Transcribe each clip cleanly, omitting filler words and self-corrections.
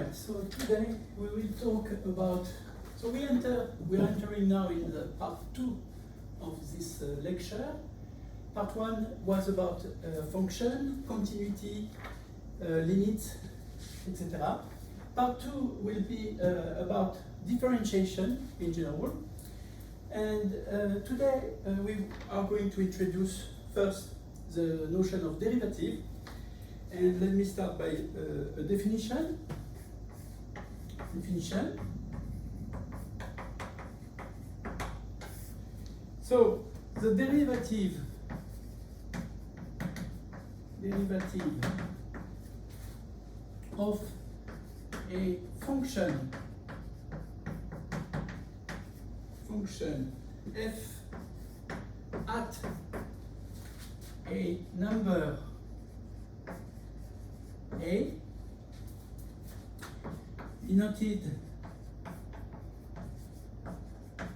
Right, so today we will talk about, so we are entering now in the part 2 of this lecture. Part 1 was about function, continuity, limits, etc. Part 2 will be about differentiation in general. And today we are going to introduce first the notion of derivative. And let me start by a definition. So the derivative of a function f at a number a denoted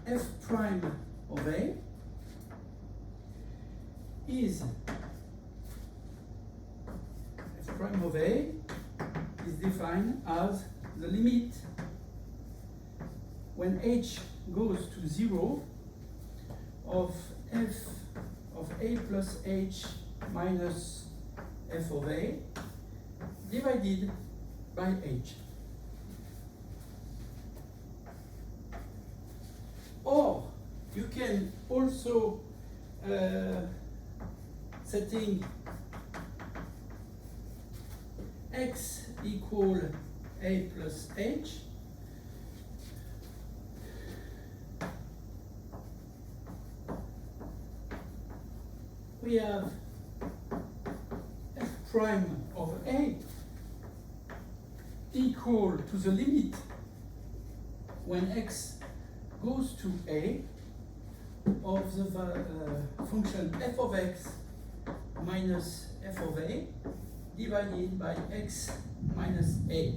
f prime of a is f prime of a is defined as the limit when h goes to 0 of f of a plus h minus f of a divided by h. Or you can also setting x equal a plus h, we have f prime of a equal to the limit when x goes to a of the function f of x minus f of a divided by x minus a.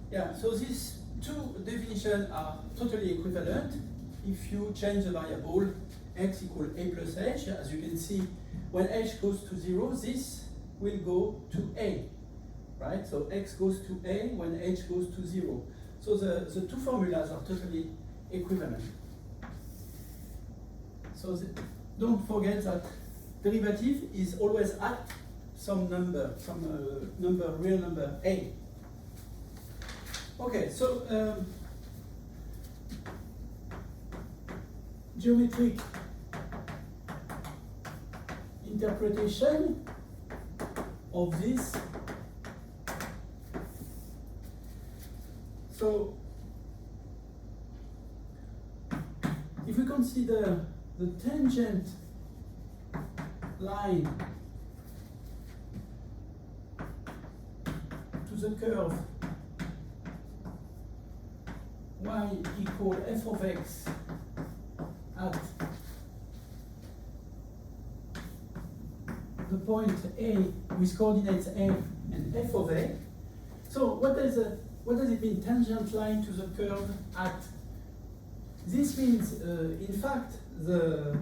Yeah, so these two definitions are totally equivalent if you change the variable x equal a plus h. As you can see, when h goes to 0, this will go to a, right? So x goes to a when h goes to 0. So the two formulas are totally equivalent. So don't forget that derivative is always at some number, real number a. Okay, so geometric interpretation of this. So if we consider the tangent line to the curve y equal f of x at the point A with coordinates A and f of a. So what does it mean, tangent line to the curve at? This means, in fact, the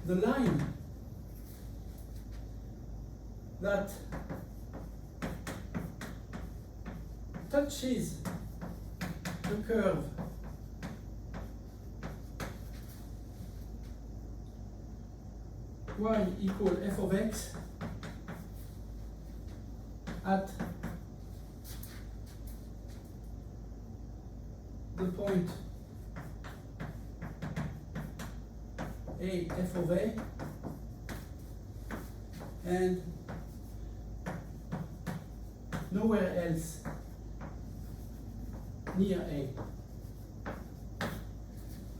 line that touches the curve y equal f of x at the point A f of a and nowhere else near A.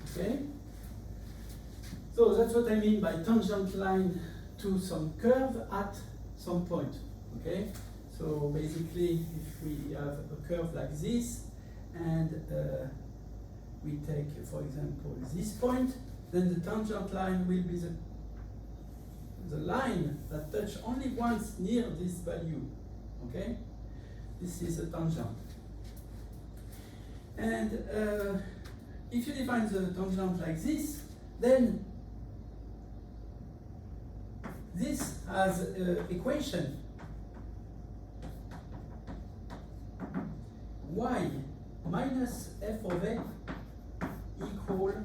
Okay? So that's what I mean by tangent line to some curve at some point. Okay? So basically, if we have a curve like this and we take, for example, this point, then the tangent line will be the line that touches only once near this value. Okay? This is a tangent. And if you define the tangent like this, then this has an equation y minus f of a equal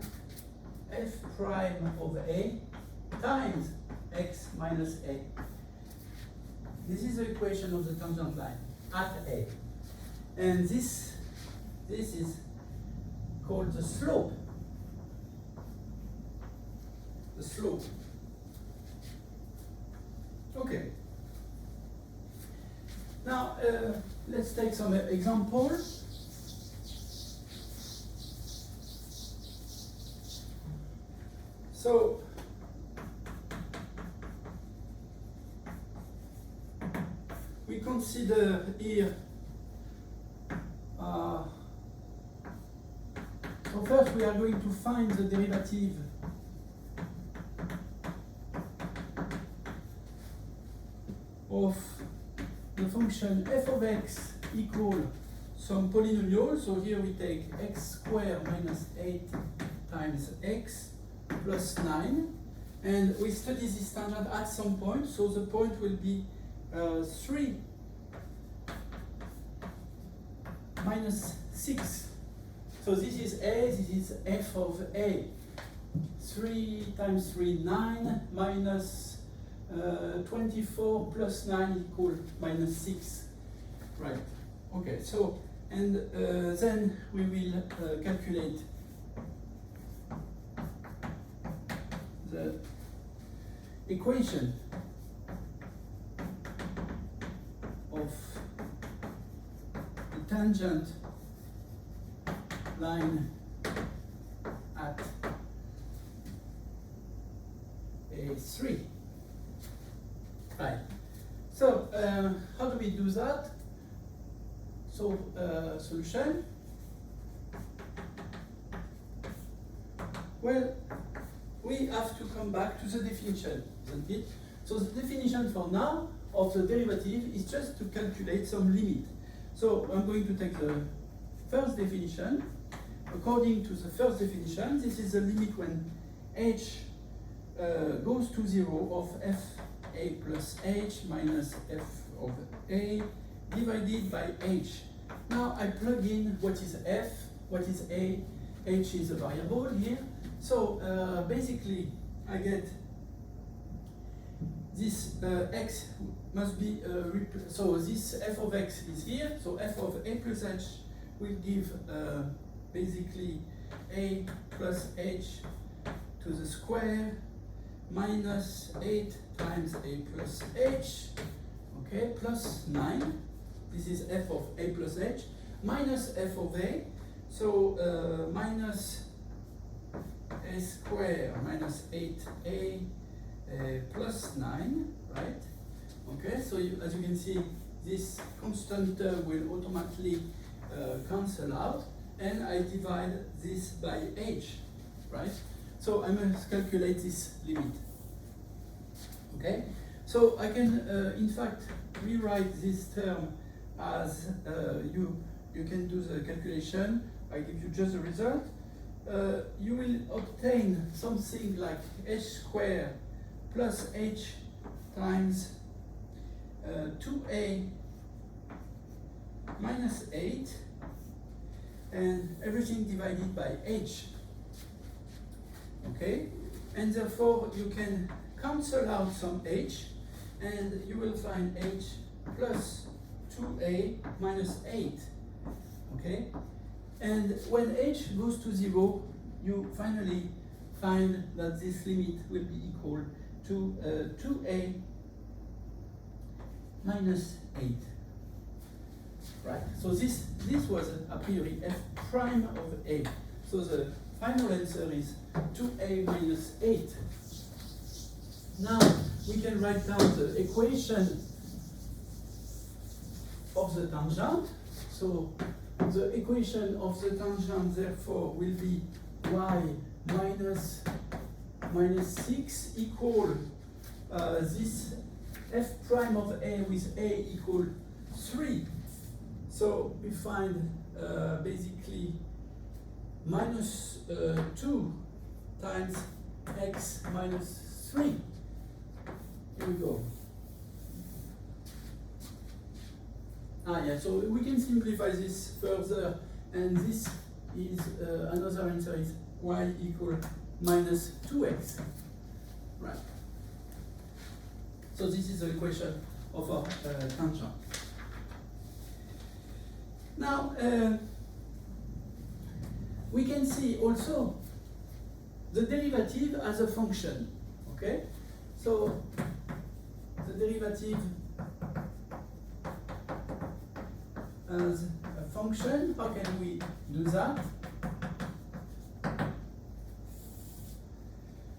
f prime of a times x minus a. This is the equation of the tangent line at a. And this is called the slope. The slope. Okay. Now, let's take some examples. So, we consider here, so first we are going to find the derivative of the function f of x equal some polynomial. So here we take x squared minus 8 times x plus 9. And we study this tangent at some point. So the point will be 3 minus 6. So this is a, this is f of a. 3 times 3, 9, minus 24 plus 9 equal minus 6. Right. Okay, so, and then we will calculate the equation of the tangent line at A3. Right. So, how do we do that? So, solution. Well, we have to come back to the definition, isn't it? So the definition for now of the derivative is just to calculate some limit. So I'm going to take the first definition. According to the first definition, this is the limit when h goes to 0 of f a plus h minus f of a divided by h. Now I plug in what is f, what is a, h is a variable here. So basically I get this x must be, so this f of x is here, so f of a plus h will give basically a plus h to the square minus 8 times a plus h, okay, plus 9. This is f of a plus h, minus f of a, so minus a square minus 8a plus 9, right? Okay, so as you can see, this constant term will automatically cancel out, and I divide this by h, right? So I must calculate this limit. Okay, so I can in fact rewrite this term as you can do the calculation. I give you just the result. You will obtain something like h squared plus h times 2a minus 8, and everything divided by h. Okay, and therefore you can cancel out some h, and you will find h plus 2a minus 8. Okay, and when h goes to 0, you finally find that this limit will be equal to 2a minus 8. Right? So this was a priori f prime of a. So the final answer is 2a minus 8. Now we can write down the equation of the tangent. So the equation of the tangent therefore will be y minus 6 equal this f prime of a with a equal 3. So we find basically minus 2 times x minus 3. Here we go. Yeah, so we can simplify this further, and this is another answer is y equal minus 2x. Right. So this is the equation of our tangent. Now, we can see also the derivative as a function, okay? So, the derivative as a function, how can we do that?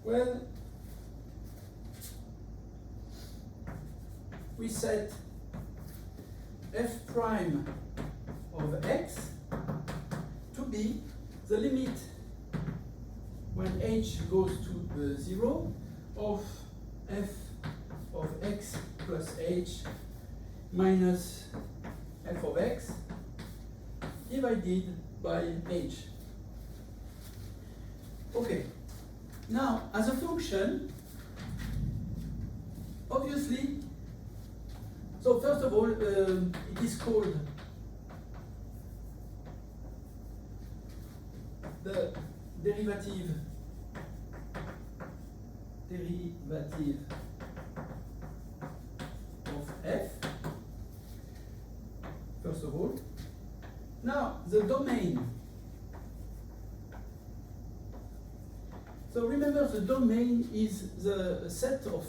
Well, we set f prime of x to be the limit when h goes to 0 of f of x plus h minus f of x divided by h. Okay, now as a function, obviously, so first of all, it is called the derivative of f, first of all. Now, the domain. So remember, the domain is the set of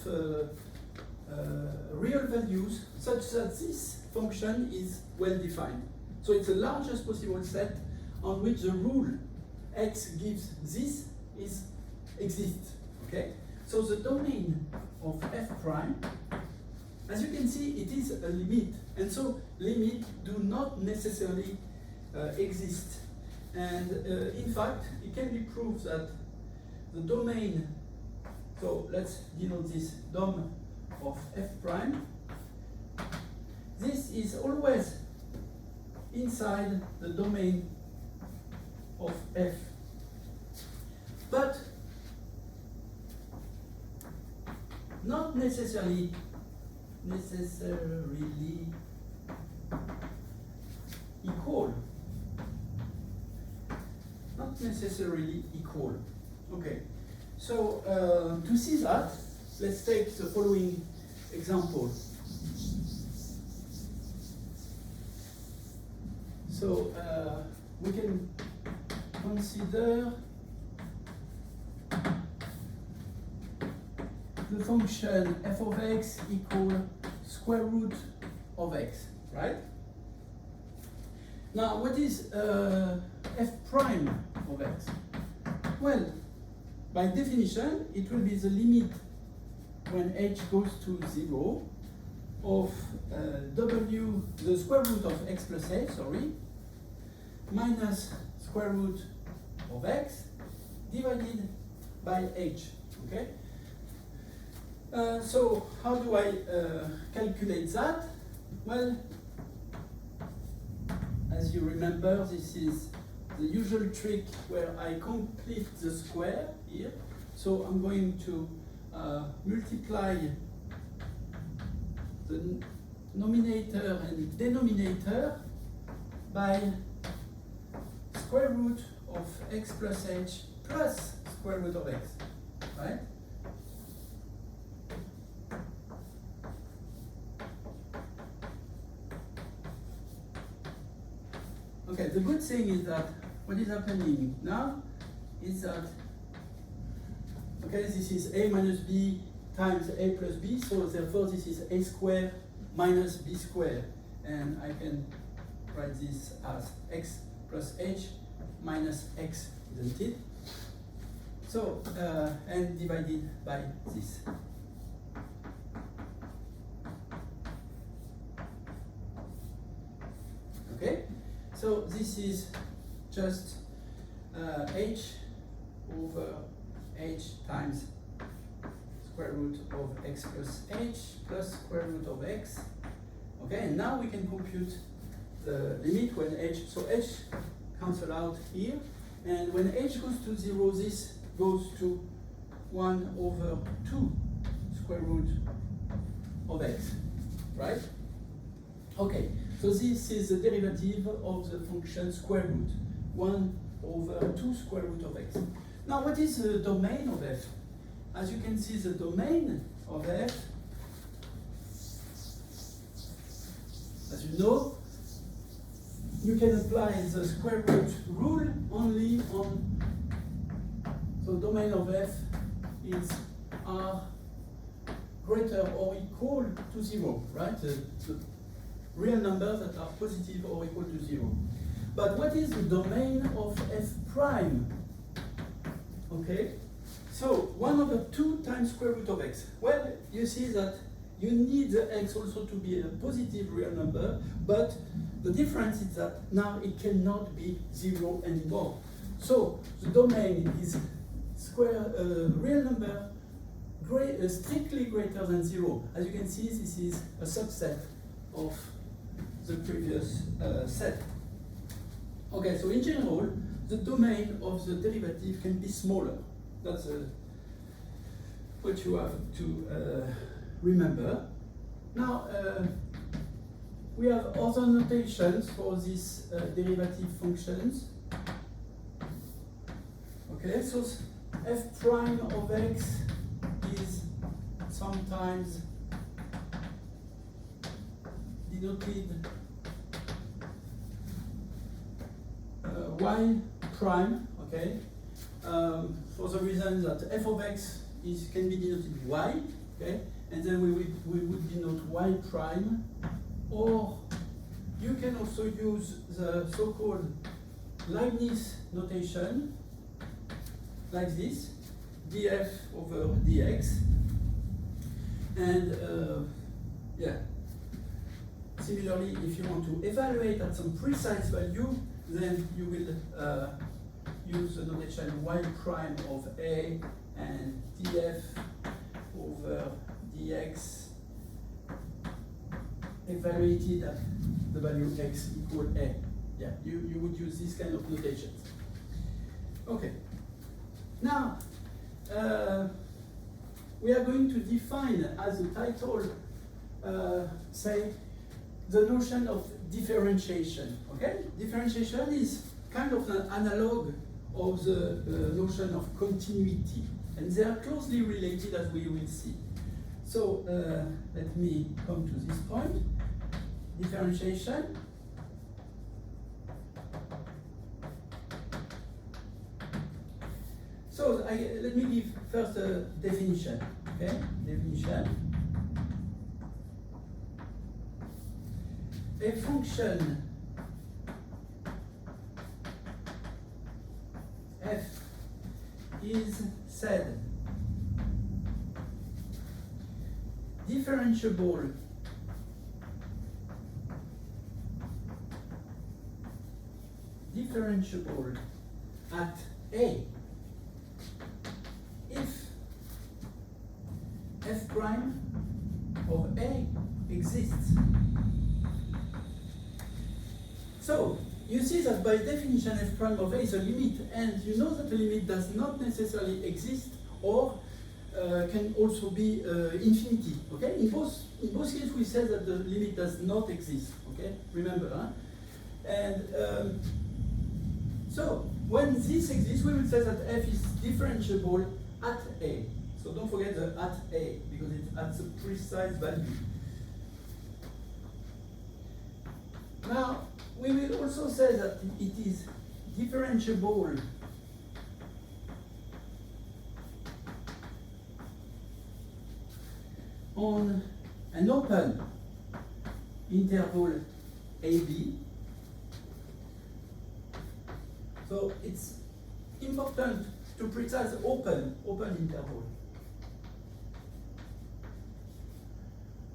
real values such that this function is well defined. So it's the largest possible set on which the rule x gives this exists. Okay? So the domain of f prime, as you can see, it is a limit, and so limits do not necessarily exist. And in fact, it can be proved that the domain, so let's denote this dom of f prime, this is always inside the domain of f. But not necessarily equal. Not necessarily equal. Okay. So to see that, let's take the following example. So we can consider the function f of x equal square root of x, right? Now, what is f prime of x? Well, by definition, it will be the limit when h goes to 0 of w, the square root of x plus h, sorry, minus square root of x divided by h, okay? So how do I calculate that? Well, as you remember, this is the usual trick where I complete the square here. So I'm going to multiply the numerator and denominator by square root of x plus h plus square root of x, right? Okay, the good thing is that what is happening now is that, okay, this is a minus b times a plus b, so therefore this is a squared minus b squared. And I can write this as x plus h minus x, isn't it? So, and divided by this. Okay? So this is just h over h times square root of x plus h plus square root of x. Okay, and now we can compute the limit when h, so h cancel out here, and when h goes to 0, this goes to 1 over 2 square root of x, right? Okay, so this is the derivative of the function square root, 1 over 2 square root of x. Now, what is the domain of f? As you can see, the domain of f, as you know, you can apply the square root rule only on, so domain of f is r greater or equal to 0, right? The real numbers that are positive or equal to 0. But what is the domain of f prime? Okay, so 1 over 2 times square root of x. Well, you see that you need the x also to be a positive real number, but the difference is that now it cannot be 0 anymore. So the domain is real number strictly greater than 0. As you can see, this is a subset of the previous set. Okay, so in general, the domain of the derivative can be smaller. That's what you have to remember. Now, we have other notations for these derivative functions. Okay, so f prime of x is sometimes denoted y prime, okay, for the reason that f of x can be denoted y, okay, and then we would denote y prime, or you can also use the so-called Leibniz notation, like this, df over dx, and yeah. Similarly, if you want to evaluate at some precise value, then you will use the notation y prime of a and df over dx evaluated at the value x equal a. Yeah, you would use this kind of notations. Okay. Now, we are going to define, as the title say, the notion of differentiation. Okay, differentiation is kind of an analog of the notion of continuity, and they are closely related, as we will see. So let me come to this point. Differentiation. So let me give first a definition. Okay, definition. A function f is said differentiable at a if f prime of a exists. So you see that by definition f prime of a is a limit, and you know that the limit does not necessarily exist or can also be infinity. Okay, in both cases we say that the limit does not exist. Okay, remember, huh? And so when this exists, we will say that f is differentiable at a. So don't forget the at a, because it's at the precise value. Now, we will also say that it is differentiable on an open interval AB. So it's important to precise open interval.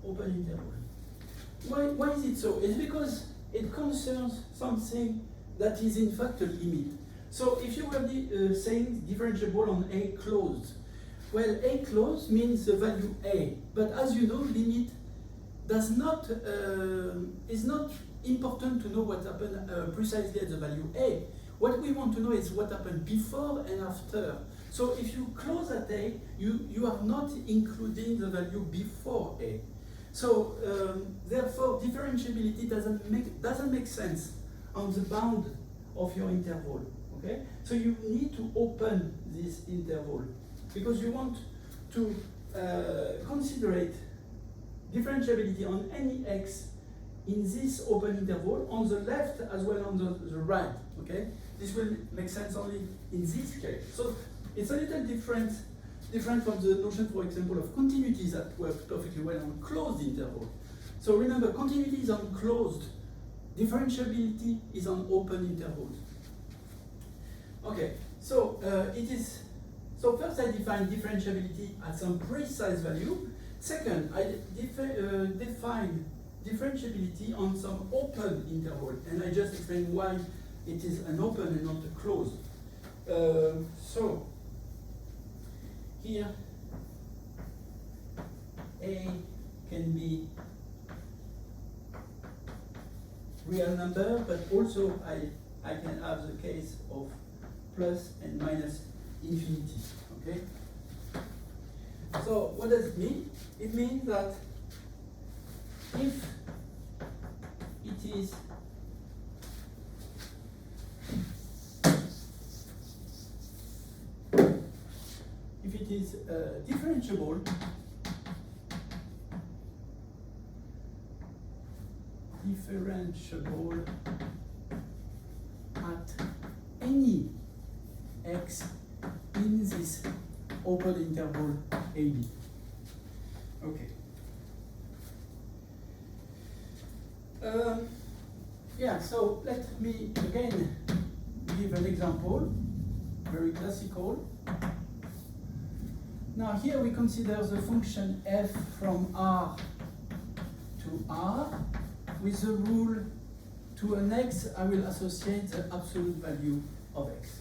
Open interval. Why is it so? It's because it concerns something that is in fact a limit. So if you were saying differentiable on A closed, well, A closed means the value A, but as you know, limit does not is not important to know what happened precisely at the value A. What we want to know is what happened before and after. So if you close at A, you are not including the value before A. So therefore, differentiability doesn't make sense on the bound of your interval. Okay, so you need to open this interval because you want to consider differentiability on any x in this open interval on the left as well on the right. Okay, this will make sense only in this case. So it's a little different from the notion, for example, of continuities that work perfectly well on closed interval. So remember, continuity is on closed, differentiability is on open intervals. Okay, so so first I define differentiability at some precise value. Second, I define differentiability on some open interval, and I just explained why it is an open and not a closed. So here, A can be real number, but also I can have the case of plus and minus infinity. Okay? So what does it mean? It means that if it is differentiable at any x in this open interval AB. Okay. Yeah, so let me again give an example, very classical. Now here we consider the function f from R to R with the rule to an x I will associate the absolute value of x.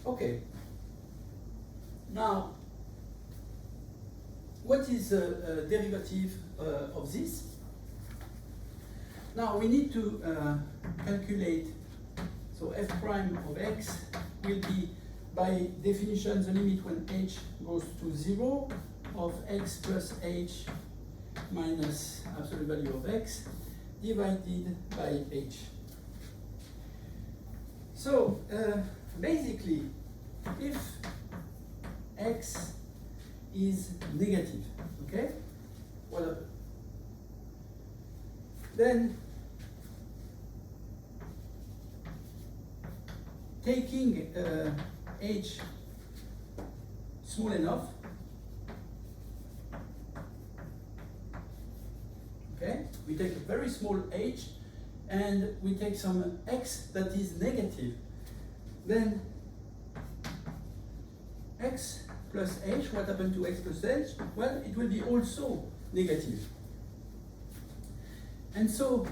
Okay. Now, what is the derivative of this? Now we need to calculate, so f prime of x will be, by definition, the limit when h goes to 0 of x plus h minus absolute value of x divided by h. So basically, if x is negative, okay, whatever, then taking h small enough, okay, we take a very small h and we take some x that is negative, then x plus h, what happened to x plus h? Well, it will be also negative. And so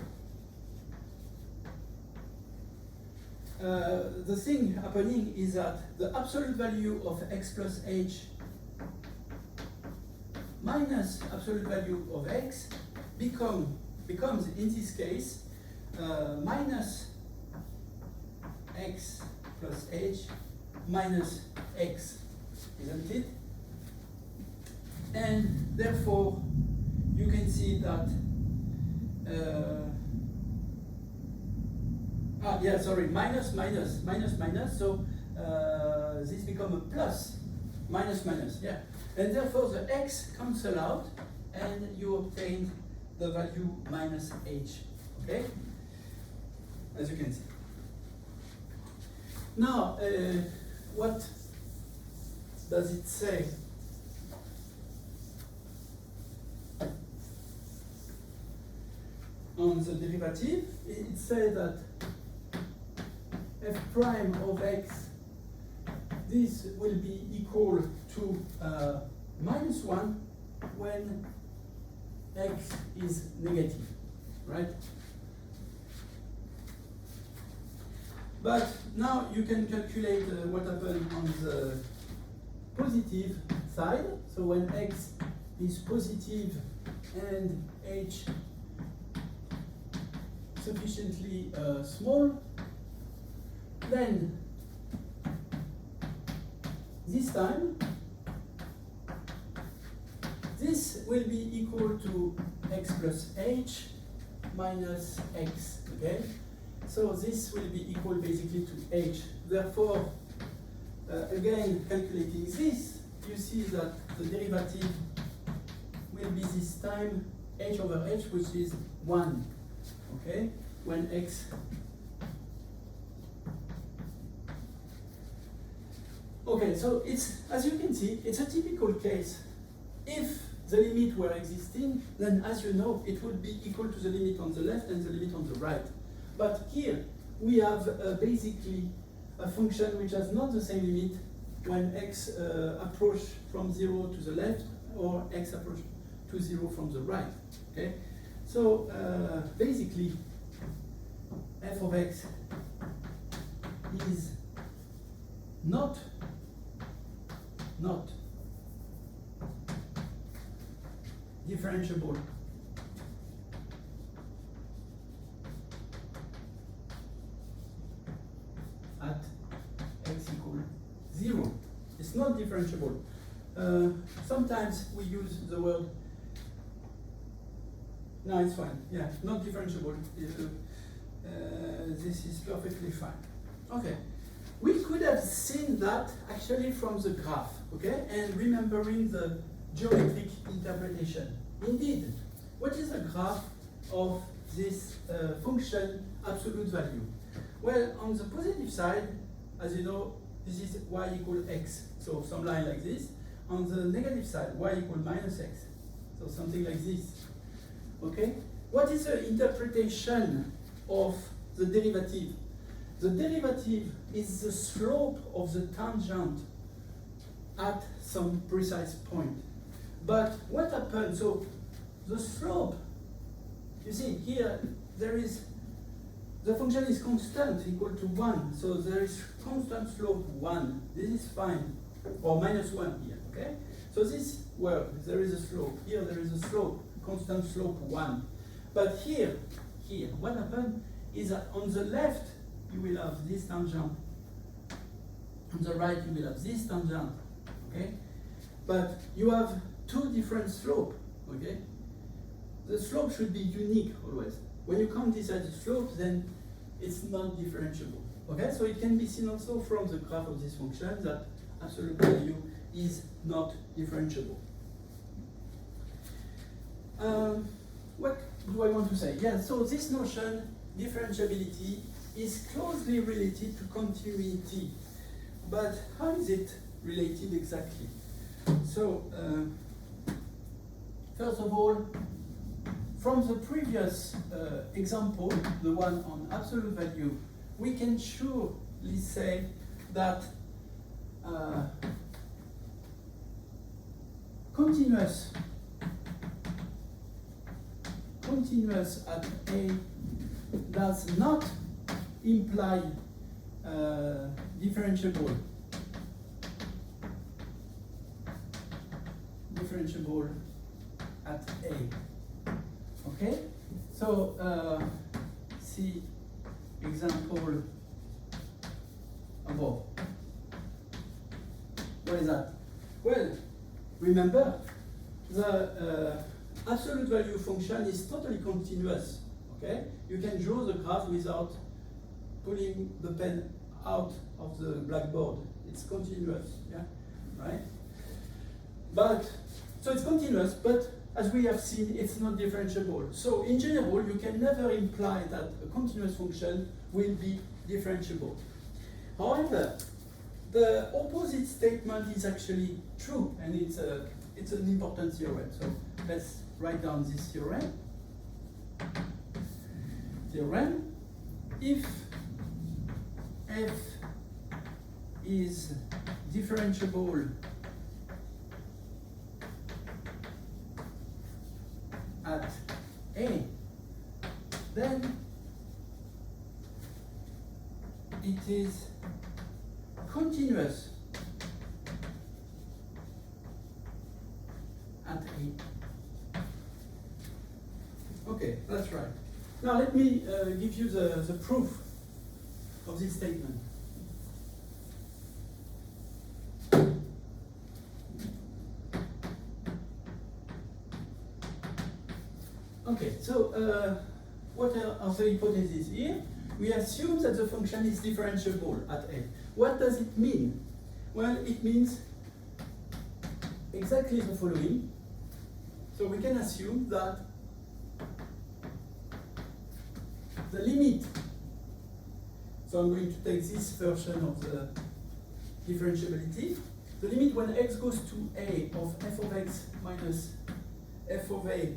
the thing happening is that the absolute value of x plus h minus absolute value of x becomes in this case minus x plus h minus x, isn't it? And therefore you can see that minus, so this becomes a plus, minus, yeah. And therefore the x cancel out and you obtain the value minus h, okay? As you can see. Now, what does it say? On the derivative, it says that f prime of x, this will be equal to minus 1 when x is negative, right? But now you can calculate what happened on the positive side. So when x is positive and h sufficiently small, then this time this will be equal to x plus h minus x, okay? So this will be equal basically to h. Therefore, again, calculating this, you see that the derivative will be this time h over h, which is 1, okay? When x. Okay, so it's, as you can see, it's a typical case. If the limit were existing, then as you know, it would be equal to the limit on the left and the limit on the right. But here, we have basically a function which has not the same limit when x approach from 0 to the left or x approach to 0 from the right, okay? So basically, f of x is not differentiable at x equal 0. It's not differentiable. Sometimes we use the word, no, it's fine. Yeah, not differentiable. This is perfectly fine. Okay. We could have seen that actually from the graph, okay? And remembering the geometric interpretation. Indeed, what is the graph of this function absolute value? Well, on the positive side, as you know, this is y equal x, so some line like this. On the negative side, y equal minus x, so something like this, okay? What is the interpretation of the derivative? The derivative is the slope of the tangent at some precise point. But what happens? So the slope, you see here, there is, the function is constant, equal to 1. So there is constant slope 1. This is fine. Or minus 1 here, okay? So this works. There is a slope. Here there is a slope, constant slope 1. But here, what happens is that on the left, you will have this tangent. On the right, you will have this tangent, okay? But you have two different slopes, okay? The slope should be unique always. When you come decide the slope, then it's not differentiable, okay? So it can be seen also from the graph of this function that absolute value is not differentiable. What do I want to say? Yeah, so this notion, differentiability, is closely related to continuity. But how is it related exactly? So, first of all, from the previous example, the one on absolute value, we can surely say that continuous at A does not imply differentiable at A. Okay? So see example above. What is that? Well, remember the absolute value function is totally continuous. Okay? You can draw the graph without pulling the pen out of the blackboard. It's continuous, yeah, right? But, so it's continuous, but as we have seen, it's not differentiable. So in general, you can never imply that a continuous function will be differentiable. However, the opposite statement is actually true, and it's an important theorem. So let's write down this theorem. If f is differentiable at A, then it is continuous at A. Okay, that's right. Now let me give you the proof of this statement. Okay, so what are the hypotheses here? We assume that the function is differentiable at A. What does it mean? Well, it means exactly the following. So we can assume that the limit, so I'm going to take this version of the differentiability, the limit when x goes to A of f of x minus f of A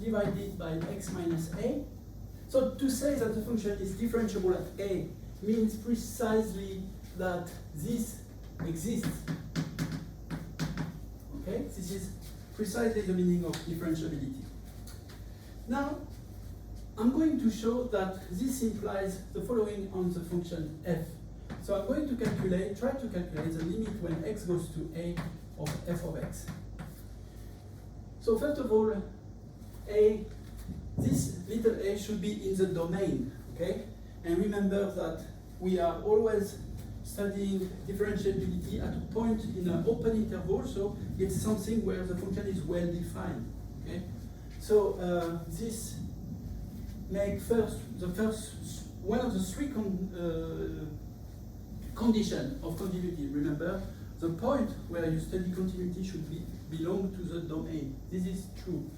divided by x minus A. So to say that the function is differentiable at A means precisely that this exists. Okay, this is precisely the meaning of differentiability. Now, I'm going to show that this implies the following on the function f. So I'm going to try to calculate the limit when x goes to A of f of x. So first of all, this little a should be in the domain, okay? And remember that we are always studying differentiability at a point in an open interval, so it's something where the function is well defined, okay? So this make one of the three conditions of continuity. Remember, the point where you study continuity should belong to the domain. This is true.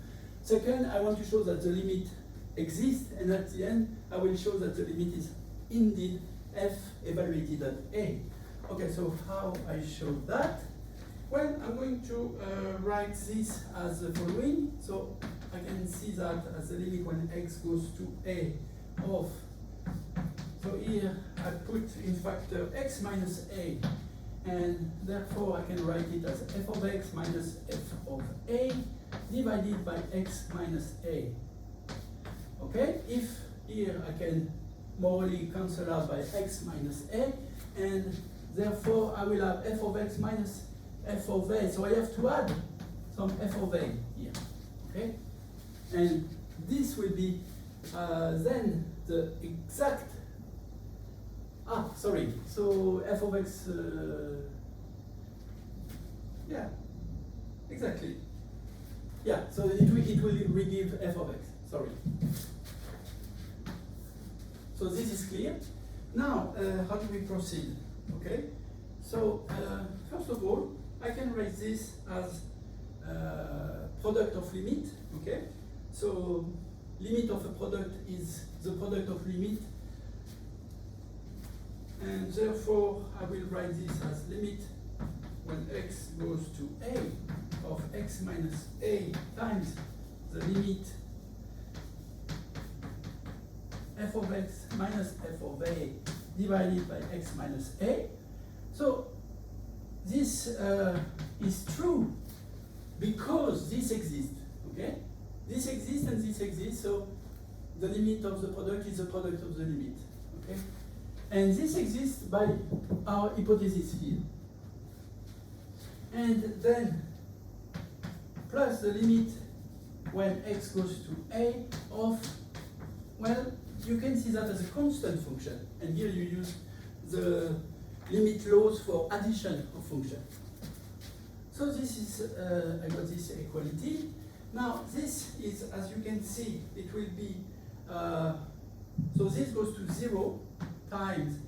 Second, I want to show that the limit exists, and at the end, I will show that the limit is indeed f evaluated at A. Okay, so how I show that? Well, I'm going to write this as the following. So I can see that as the limit when x goes to A of, so here I put in factor x minus A, and therefore I can write it as f of x minus f of A divided by x minus A. Okay, if here I can morally cancel out by x minus A, and therefore I will have f of x minus f of A. So I have to add some f of A here. Okay, and this will be then the exact. So f of x. Yeah, exactly. Yeah, so it will re-give f of x. Sorry. So this is clear. Now, how do we proceed? Okay. So first of all, I can write this as product of limit. Okay. So limit of a product is the product of limit, and therefore I will write this as limit when x goes to A of x minus A times the limit f of x minus f of A divided by x minus A. So this is true because this exists, okay? This exists and this exists, so the limit of the product is the product of the limit, okay? And this exists by our hypothesis here. And then plus the limit when x goes to A of, well, you can see that as a constant function. And here you use the limit laws for addition of function. So this is, I got this equality. Now this is, as you can see, it will be, so this goes to 0 times,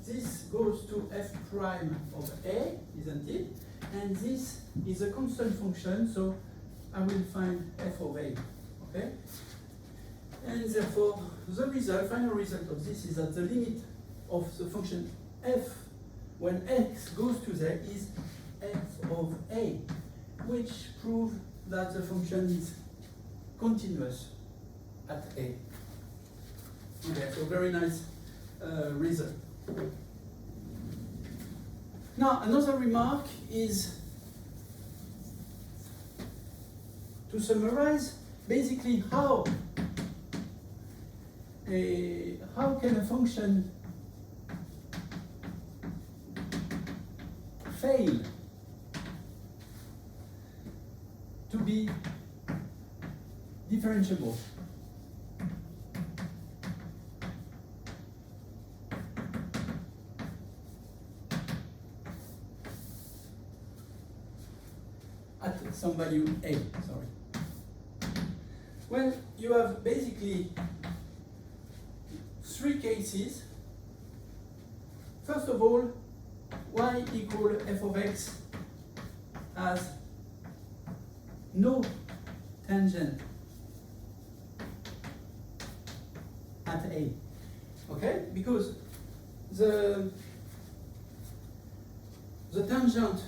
this goes to f prime of A, isn't it? And this is a constant function, so I will find f of A, okay? And therefore, the final result of this is that the limit of the function f when x goes to there is f of A, which proves that the function is continuous at A. Okay, so very nice result. Now, another remark is to summarize basically how can a function fail to be differentiable? At some value A, sorry. Well, you have basically three cases. First of all, y equal f of x has no tangent at A. Okay? Because the tangent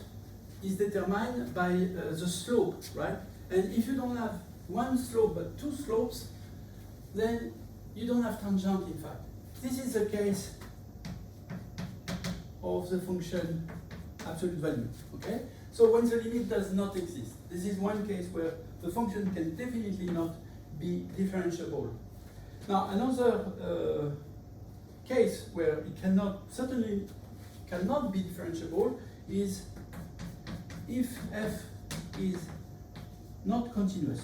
is determined by the slope, right? And if you don't have one slope but two slopes, then you don't have tangent, in fact. This is the case of the function absolute value, okay? So when the limit does not exist, this is one case where the function can definitely not be differentiable. Now, another case where it certainly cannot be differentiable is if f is not continuous.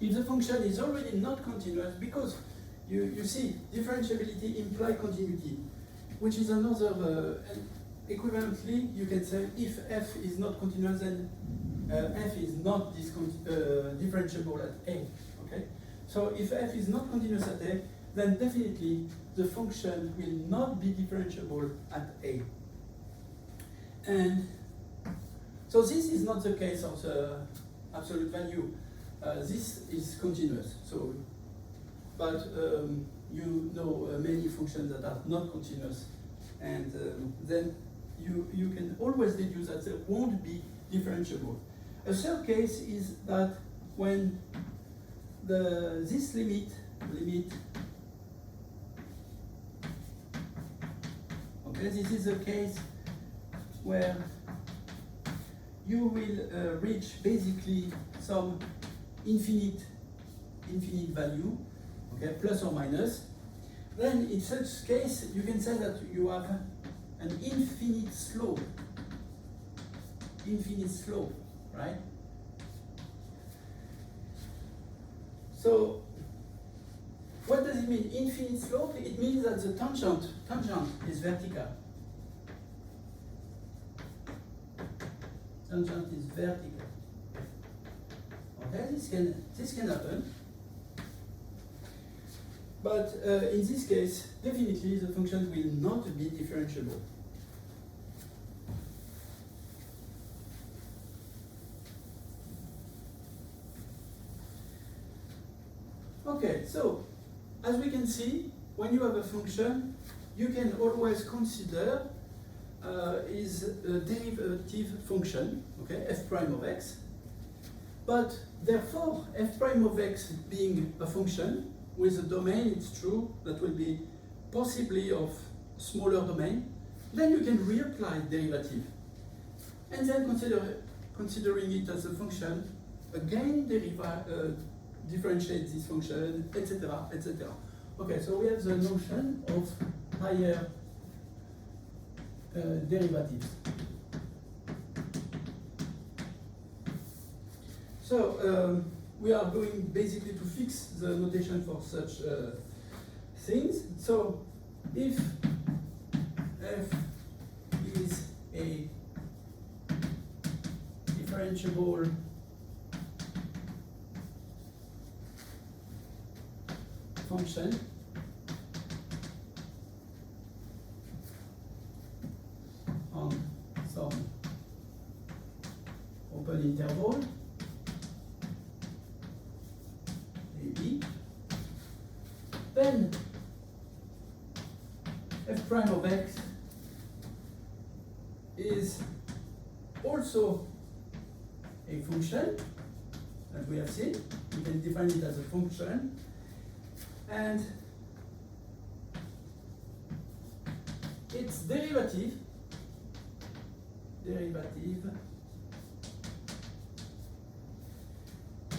If the function is already not continuous, because you see, differentiability implies continuity, which is another, equivalently, you can say if f is not continuous, then f is not differentiable at A, okay? So if f is not continuous at A, then definitely the function will not be differentiable at A. And so this is not the case of the absolute value. This is continuous. So, but you know many functions that are not continuous, and then you can always deduce that they won't be differentiable. A third case is that when this limit, okay, this is a case where you will reach basically some infinite value, okay, plus or minus. Then in such case, you can say that you have an infinite slope, right? So what does it mean, infinite slope? It means that the tangent is vertical. Tangent is vertical. Okay, this can happen. But in this case, definitely the function will not be differentiable. Okay, so as we can see, when you have a function, you can always consider is a derivative function, okay, f prime of x. But therefore, f prime of x being a function with a domain, it's true, that will be possibly of smaller domain, then you can reapply derivative. And then considering it as a function, again differentiate this function, etc., etc. Okay, so we have the notion of higher derivatives. So we are going basically to fix the notation for such things. So if f is a differentiable function, on some open interval AB, then f prime of x is also a function, as we have seen. We can define it as a function, and its derivative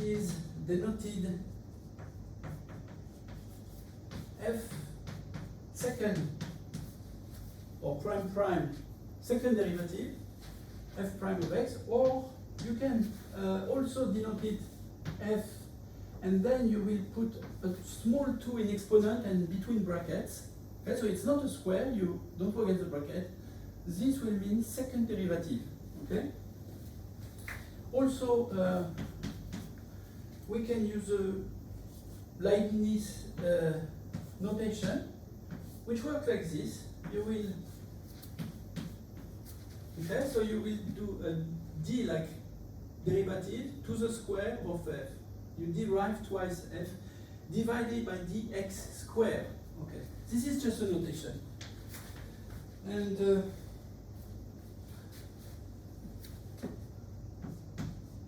is denoted f second or prime second derivative f prime of x, or you can also denote it f, and then you will put a small 2 in exponent and between brackets. Okay, so it's not a square, you don't forget the bracket. This will mean second derivative. Okay. Also, we can use a Leibniz notation, which works like this. You will, okay, so you will do a d like derivative to the square of f. You derive twice f divided by dx squared. Okay, this is just a notation. And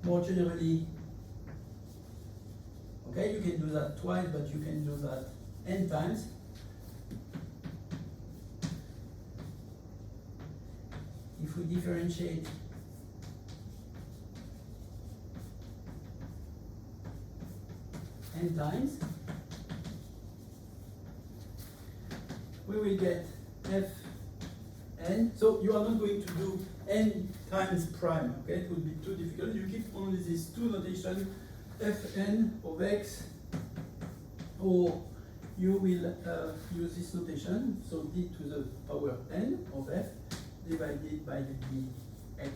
more generally, okay, you can do that twice, but you can do that n times. If we differentiate n times, we will get fn. So you are not going to do n times prime, okay? It would be too difficult. You keep only these two notations, fn of x, or you will use this notation, so d to the power n of f divided by the dx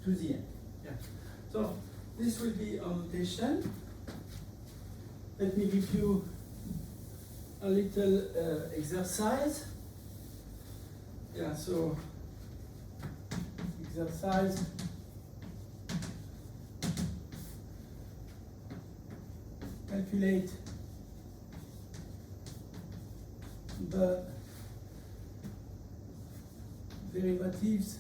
to the n. Yeah. So this will be our notation. Let me give you a little exercise. Yeah, so exercise. Calculate the derivatives,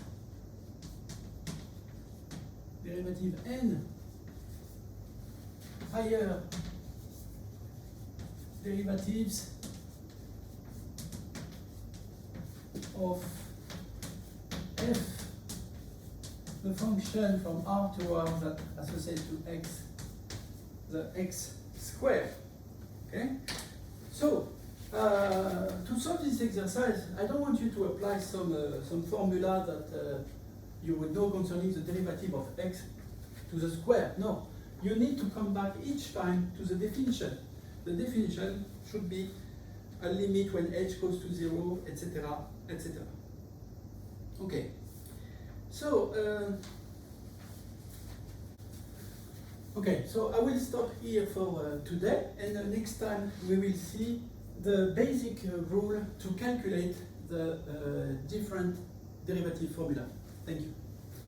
derivative n higher derivatives of f, the function from R to R that associates to x, the x squared. Okay? So, to solve this exercise, I don't want you to apply some formula that you would know concerning the derivative of x to the square. No, you need to come back each time to the definition. The definition should be a limit when h goes to 0, etc., etc. Okay. So, so I will stop here for today, and next time we will see the basic rule to calculate the different derivative formula. Thank you.